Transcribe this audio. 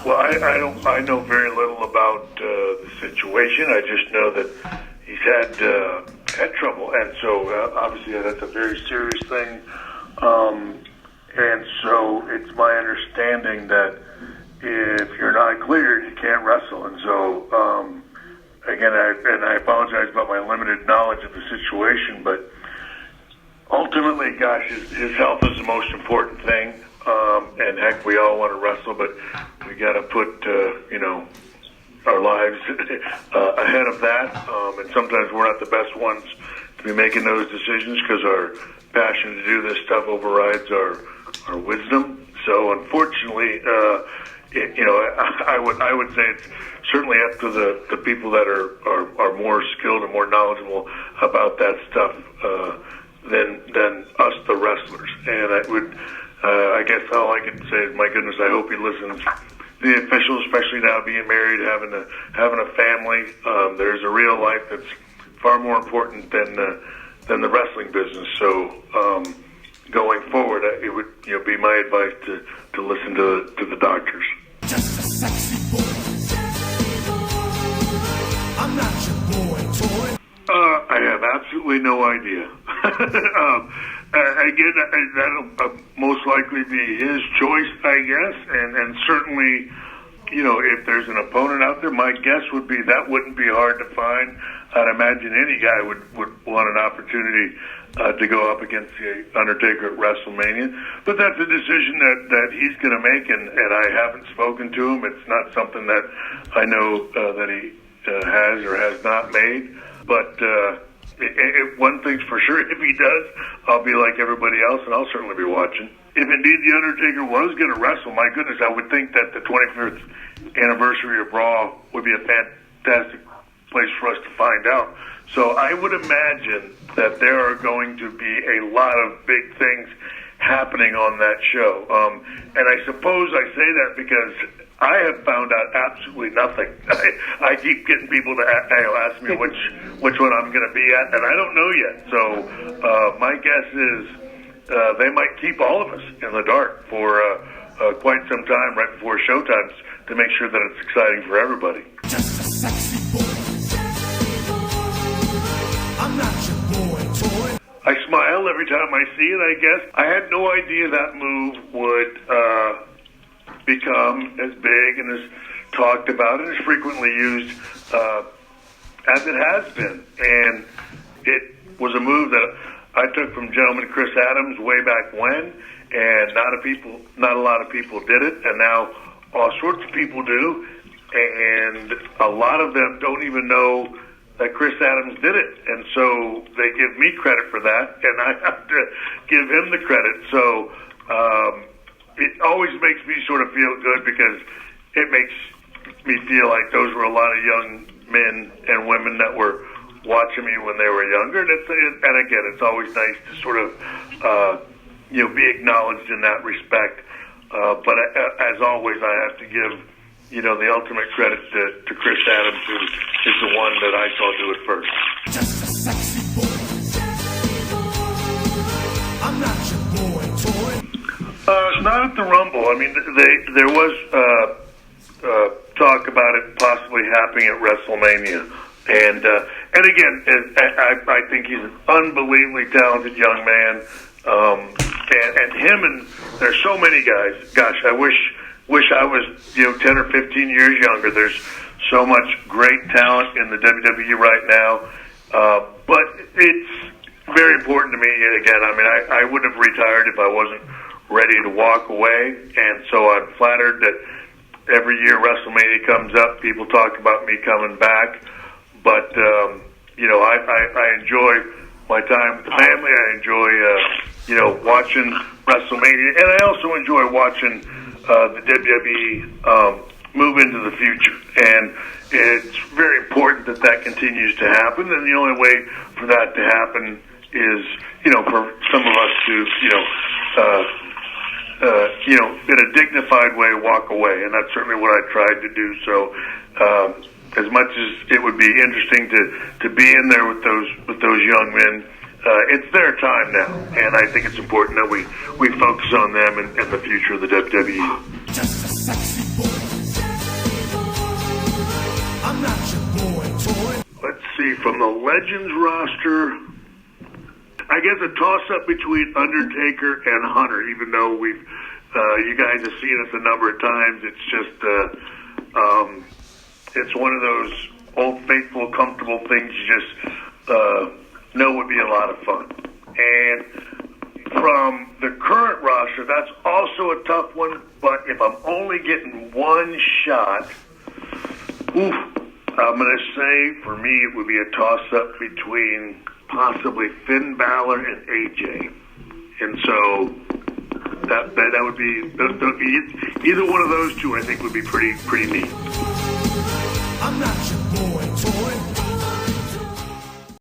Well, I know very little about the situation. I just know that he's had trouble, and so obviously that's a very serious thing. And so it's my understanding that if you're not cleared, you can't wrestle. And so again, I apologize about my limited knowledge of the situation, but ultimately, gosh, his health is the most important thing. And heck, we all want to wrestle, but we got to put, our lives ahead of that. And sometimes we're not the best ones to be making those decisions because our passion to do this stuff overrides our wisdom. So unfortunately, I would say it's certainly up to the people that are more skilled and more knowledgeable about that stuff than us, the wrestlers. And I guess all I can say is, my goodness, I hope he listens. The officials, especially now being married, having a family, there's a real life that's far more important than the wrestling business. So going forward, it would be my advice to listen to the doctors. Just a sexy boy. I'm not your boy toy. I have absolutely no idea. Again, that'll most likely be his choice, I guess, and certainly, if there's an opponent out there, my guess would be that wouldn't be hard to find. I'd imagine any guy would want an opportunity to go up against the Undertaker at WrestleMania. But that's a decision that he's going to make, and I haven't spoken to him. It's not something that I know that he has or has not made. But one thing's for sure, if he does, I'll be like everybody else, and I'll certainly be watching. If indeed the Undertaker was going to wrestle, my goodness, I would think that the 25th anniversary of Raw would be a fantastic place for us to find out. So I would imagine that there are going to be a lot of big things happening on that show. And I suppose I say that because I have found out absolutely nothing. I keep getting people to ask me which one I'm going to be at, and I don't know yet. So my guess is they might keep all of us in the dark for quite some time right before showtimes to make sure that it's exciting for everybody. Just a sexy boy. I'm not your boy toy. I smile every time I see it, I guess. I had no idea that move would become as big and as talked about and as frequently used as it has been. And it was a move that I took from gentleman Chris Adams way back when, and not a lot of people did it, and now all sorts of people do, and a lot of them don't even know that Chris Adams did it, and so they give me credit for that, and I have to give him the credit. So it always makes me sort of feel good because it makes me feel like those were a lot of young men and women that were watching me when they were younger. And again, it's always nice to sort of be acknowledged in that respect. But as always, I have to give the ultimate credit to Chris Adams, who is the one that I saw do it first. Just a sexy boy. I'm not your boy toy. Not at the Rumble. I mean, there was talk about it possibly happening at WrestleMania, and again, I think he's an unbelievably talented young man, and him and there's so many guys. Gosh, I wish I was 10 or 15 years younger. There's so much great talent in the WWE right now, but it's very important to me. Again, I mean, I would have retired if I wasn't ready to walk away, and so I'm flattered that every year WrestleMania comes up, people talk about me coming back, but I enjoy my time with the family. I enjoy watching WrestleMania, and I also enjoy watching the WWE move into the future, and it's very important that continues to happen, and the only way for that to happen is for some of us to in a dignified way, walk away, and that's certainly what I tried to do. So, as much as it would be interesting to be in there with those young men, it's their time now, and I think it's important that we focus on them and the future of the WWE. Just a sexy boy. I'm not your boy toy. Let's see, from the Legends roster, I guess a toss-up between Undertaker and Hunter, even though you guys have seen us a number of times. It's just, it's one of those old, faithful, comfortable things you just know would be a lot of fun. And from the current roster, that's also a tough one, but if I'm only getting one shot, I'm going to say, for me, it would be a toss-up between possibly Finn Balor and AJ. And so that would be, either one of those two, I think, would be pretty neat. I'm not your boy toy.